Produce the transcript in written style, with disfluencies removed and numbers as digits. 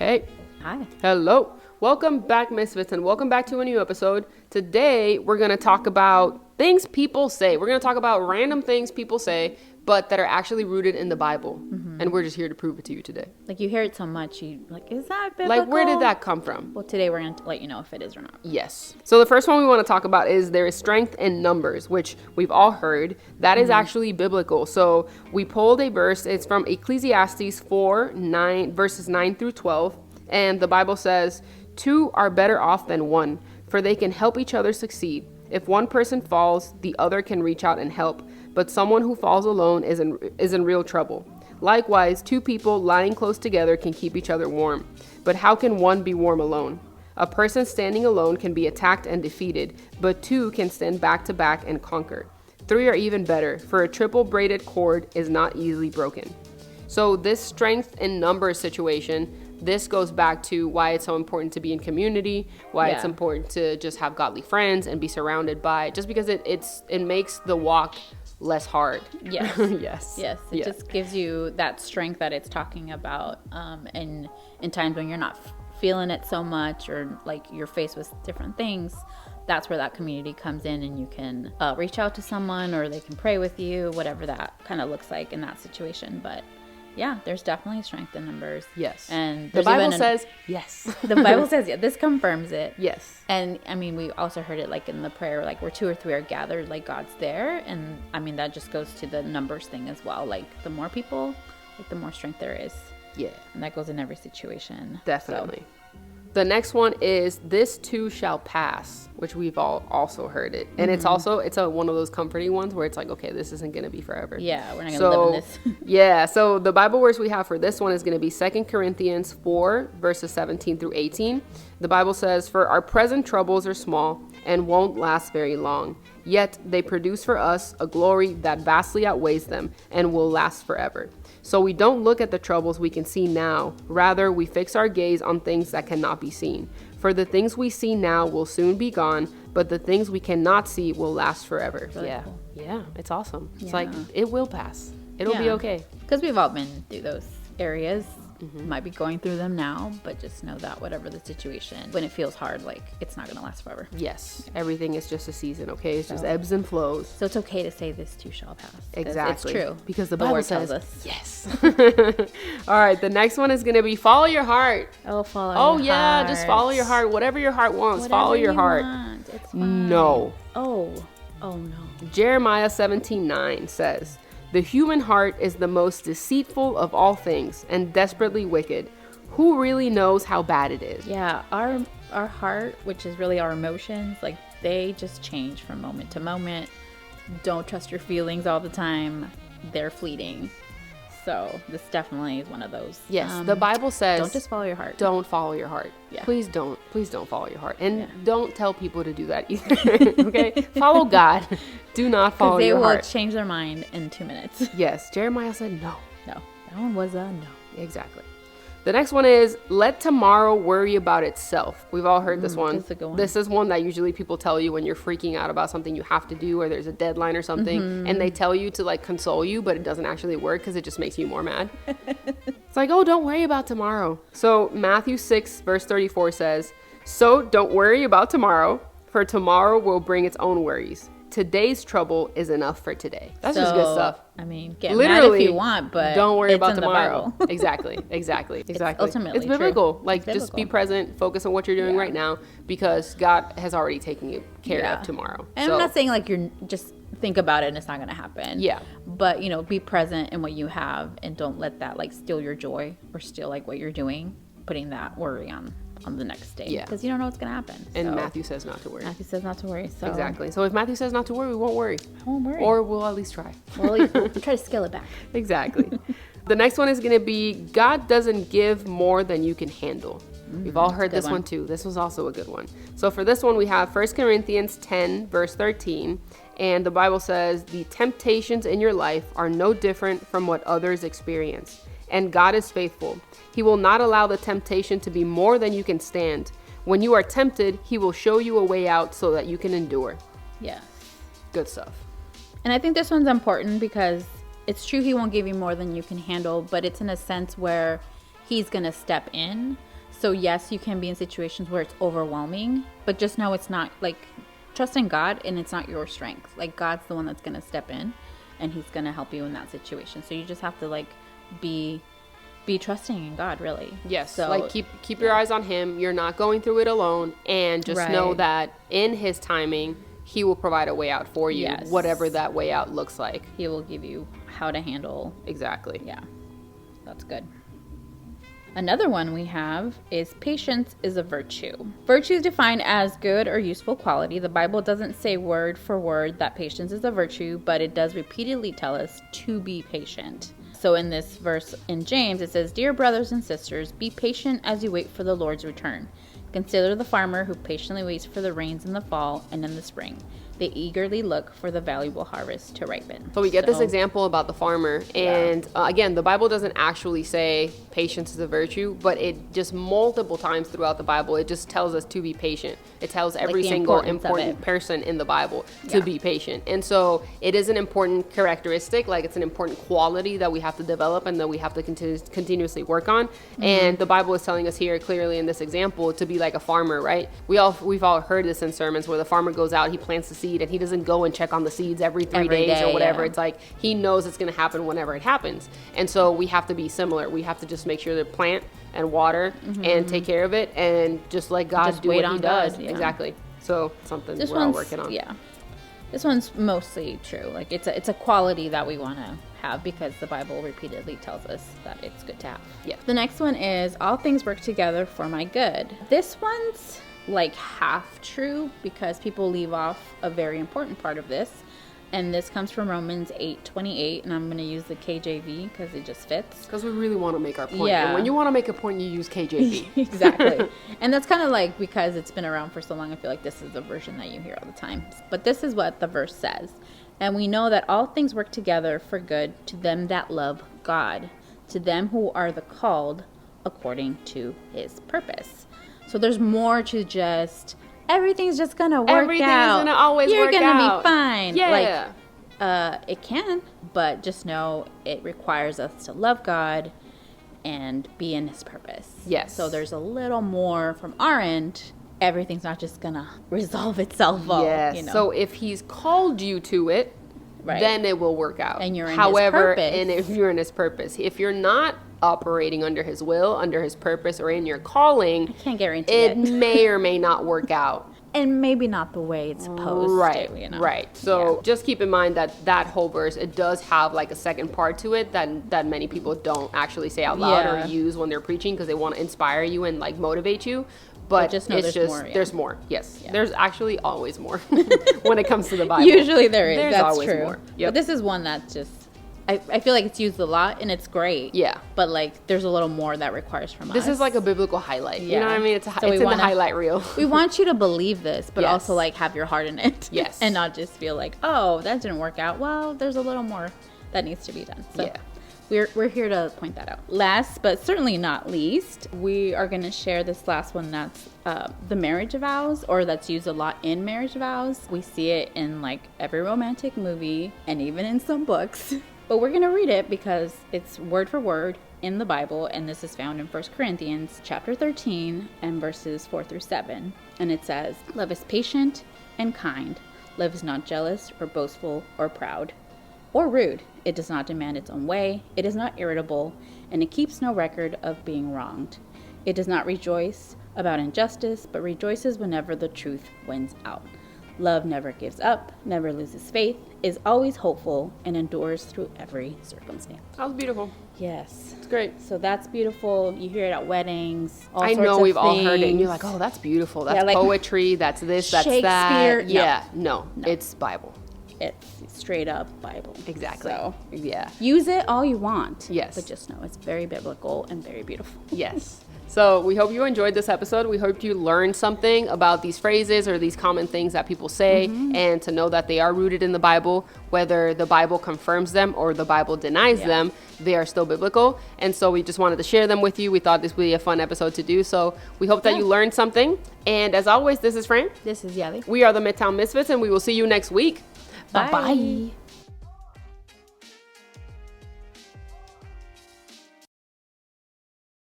Hey. Hi. Hello. Welcome back, Misfits, and welcome back to a new episode. Today, we're going to talk about things people say. We're going to talk about random things people say, but that are actually rooted in the Bible. Mm-hmm. And we're just here to prove it to you today. Like, you hear it so much, you like, is that biblical? Like, where did that come from? Well, today we're going to let you know if it is or not. Yes. So the first one we want to talk about is there is strength in numbers, which we've all heard. That is actually biblical. So we pulled a verse. It's from Ecclesiastes 4:9, verses 9 through 12. And the Bible says, "Two are better off than one, for they can help each other succeed. If one person falls, the other can reach out and help. But someone who falls alone is in real trouble. Likewise, two people lying close together can keep each other warm. But how can one be warm alone? A person standing alone can be attacked and defeated, but two can stand back to back and conquer. Three are even better, for a triple braided cord is not easily broken." So this strength in numbers situation, this goes back to why it's so important to be in community, why it's important to just have godly friends and be surrounded by, just because it makes the walk less hard. Yes. Yes. It just gives you that strength that it's talking about in times when you're not feeling it so much, or like you're faced with different things. That's where that community comes in, and you can reach out to someone, or they can pray with you, whatever that kind of looks like in that situation. But yeah, there's definitely strength in numbers. Yes. And the Bible says yes. The Bible says, yeah, this confirms it. Yes. And I mean, we also heard it like in the prayer, like where two or three are gathered, like God's there. And I mean, that just goes to the numbers thing as well. Like the more people, like the more strength there is. Yeah. And that goes in every situation. Definitely. So. The next one is "this too shall pass," which we've all also heard it. And it's one of those comforting ones where it's like, okay, this isn't going to be forever. Yeah, we're not going to live in this. Yeah, so the Bible verse we have for this one is going to be 2 Corinthians 4, verses 17 through 18. The Bible says, "For our present troubles are small and won't last very long. Yet they produce for us a glory that vastly outweighs them and will last forever. So we don't look at the troubles we can see now. Rather, we fix our gaze on things that cannot be seen. For the things we see now will soon be gone, but the things we cannot see will last forever." Really cool. Yeah, it's awesome. It's like, it will pass. It'll be okay. Because we've all been through those areas. Might be going through them now, but just know that whatever the situation, when it feels hard, like it's not going to last forever. Yes. Everything is just a season, okay? It's just ebbs and flows. So it's okay to say "this too shall pass." Exactly. It's true. Because the Bible word says, tells us. Yes. All right. The next one is going to be follow your heart. Follow your heart. heart. Just follow your heart. Whatever your heart wants, follow your heart. It's fine. No. Oh no. Jeremiah 17:9 says, "The human heart is the most deceitful of all things and desperately wicked. Who really knows how bad it is?" Yeah, our heart, which is really our emotions, like they just change from moment to moment. Don't trust your feelings all the time. They're fleeting. So this definitely is one of those. Yes, the Bible says, don't just follow your heart. Don't follow your heart. Yeah. Please don't follow your heart. And don't tell people to do that either. Okay? Follow God. Do not follow your heart. Because they will change their mind in 2 minutes. Yes, Jeremiah said no. No, that one was a no. Exactly. The next one is "let tomorrow worry about itself." We've all heard this one. That's a good one. This is one that usually people tell you when you're freaking out about something you have to do, or there's a deadline or something, and they tell you to like console you, but it doesn't actually work because it just makes you more mad. It's like, oh, don't worry about tomorrow. So Matthew 6, verse 34 says, "So don't worry about tomorrow, for tomorrow will bring its own worries. Today's trouble is enough for today." That's just good stuff. I mean, get mad if you want, but don't worry about in tomorrow. Exactly. Ultimately, it's biblical. True. Like, just be present, focus on what you're doing right now, because God has already taken care of tomorrow. And I'm not saying like you're just think about it and it's not going to happen. Yeah. But be present in what you have, and don't let that like steal your joy or steal like what you're doing, putting that worry on the next day. Yeah. Because you don't know what's going to happen. And Matthew says not to worry. Matthew says not to worry. So. Exactly. So if Matthew says not to worry, we won't worry. I won't worry. Or we'll at least try. We'll try to scale it back. Exactly. The next one is going to be God doesn't give more than you can handle. We've all heard this one too. This was also a good one. So for this one, we have 1 Corinthians 10, verse 13. And the Bible says, "The temptations in your life are no different from what others experience. And God is faithful. He will not allow the temptation to be more than you can stand. When you are tempted, He will show you a way out so that you can endure." Yeah. Good stuff. And I think this one's important because it's true He won't give you more than you can handle, but it's in a sense where He's going to step in. So yes, you can be in situations where it's overwhelming, but just know it's not like, trust in God, and it's not your strength. Like, God's the one that's going to step in, and he's going to help you in that situation. So you just have to like be trusting in God, really. Yes. So like keep your eyes on him. You're not going through it alone, and just know that in his timing, he will provide a way out for you, whatever that way out looks like. He will give you how to handle. Exactly. Yeah. That's good. Another one we have is patience is a virtue. Virtue is defined as good or useful quality. The Bible doesn't say word for word that patience is a virtue, but it does repeatedly tell us to be patient. So in this verse in James, it says, "Dear brothers and sisters, be patient as you wait for the Lord's return. Consider the farmer who patiently waits for the rains in the fall and in the spring. They eagerly look for the valuable harvest to ripen." So we get this example about the farmer. And again, the Bible doesn't actually say patience is a virtue, but it just multiple times throughout the Bible, it just tells us to be patient. It tells every single important person in the Bible to be patient. And so it is an important characteristic, like it's an important quality that we have to develop and that we have to continuously work on. Mm-hmm. And the Bible is telling us here clearly in this example to be like a farmer, right? We've all heard this in sermons where the farmer goes out, he plants the seed, and he doesn't go and check on the seeds every days or whatever. It's like he knows it's going to happen whenever it happens. And so we have to be similar. We have to just make sure to plant and water and take care of it, and just let God just do what he does. God, exactly. So something we're all working on. Yeah. This one's mostly true. Like it's a quality that we want to have because the Bible repeatedly tells us that it's good to have. Yeah. The next one is all things work together for my good. This one's like half true because people leave off a very important part of this, and this comes from Romans 8:28, and I'm going to use the KJV because it just fits. Because we really want to make our point. Yeah. And when you want to make a point, you use KJV. Exactly. And that's kind of like, because it's been around for so long, I feel like this is the version that you hear all the time. But this is what the verse says. "And we know that all things work together for good to them that love God, to them who are the called according to his purpose." So there's more to just, everything's just going to work out. Everything's going to always work out. You're going to be fine. Yeah. Like, it can, but just know it requires us to love God and be in his purpose. Yes. So there's a little more from our end. Everything's not just going to resolve itself all. Yes. You know? So if he's called you to it, then it will work out. And you're in his purpose. And if you're in his purpose. If you're not operating under his will, under his purpose, or in your calling, I can't guarantee it may or may not work out. And maybe not the way it's supposed to, you know? Right. So just keep in mind that whole verse, it does have like a second part to it that many people don't actually say out loud or use when they're preaching because they want to inspire you and like motivate you. But just know it's there's more. There's more. Yes. Yeah. There's actually always more when it comes to the Bible. Usually there is. There's That's always true. more. Yep. But this is one that's just, I feel like it's used a lot and it's great. Yeah. But like there's a little more that requires from us. This is like a biblical highlight. Yeah. You know what I mean? It's in the highlight reel. We want you to believe this, but also like have your heart in it. Yes. And not just feel like, oh, that didn't work out. Well, there's a little more that needs to be done. So we're here to point that out. Last, but certainly not least, we are going to share this last one that's the marriage vows, or that's used a lot in marriage vows. We see it in like every romantic movie and even in some books. But we're going to read it because it's word for word in the Bible, and this is found in 1 Corinthians chapter 13 and verses 4-7. And it says, "Love is patient and kind. Love is not jealous or boastful or proud or rude. It does not demand its own way. It is not irritable, and it keeps no record of being wronged. It does not rejoice about injustice, but rejoices whenever the truth wins out. Love never gives up, never loses faith, is always hopeful, and endures through every circumstance." That was beautiful. Yes. It's great. So that's beautiful. You hear it at weddings. I know we've all heard it, and you're like, oh, that's beautiful. That's like poetry. That's this. That's that. Yeah. No, it's Bible. It's straight up Bible. Exactly. So, yeah. Use it all you want. Yes. But just know it's very biblical and very beautiful. Yes. So we hope you enjoyed this episode. We hope you learned something about these phrases or these common things that people say, and to know that they are rooted in the Bible. Whether the Bible confirms them or the Bible denies them, they are still biblical. And so we just wanted to share them with you. We thought this would be a fun episode to do. So we hope that you learned something. And as always, this is Fran. This is Yadi. We are the Midtown Misfits, and we will see you next week. Bye-bye.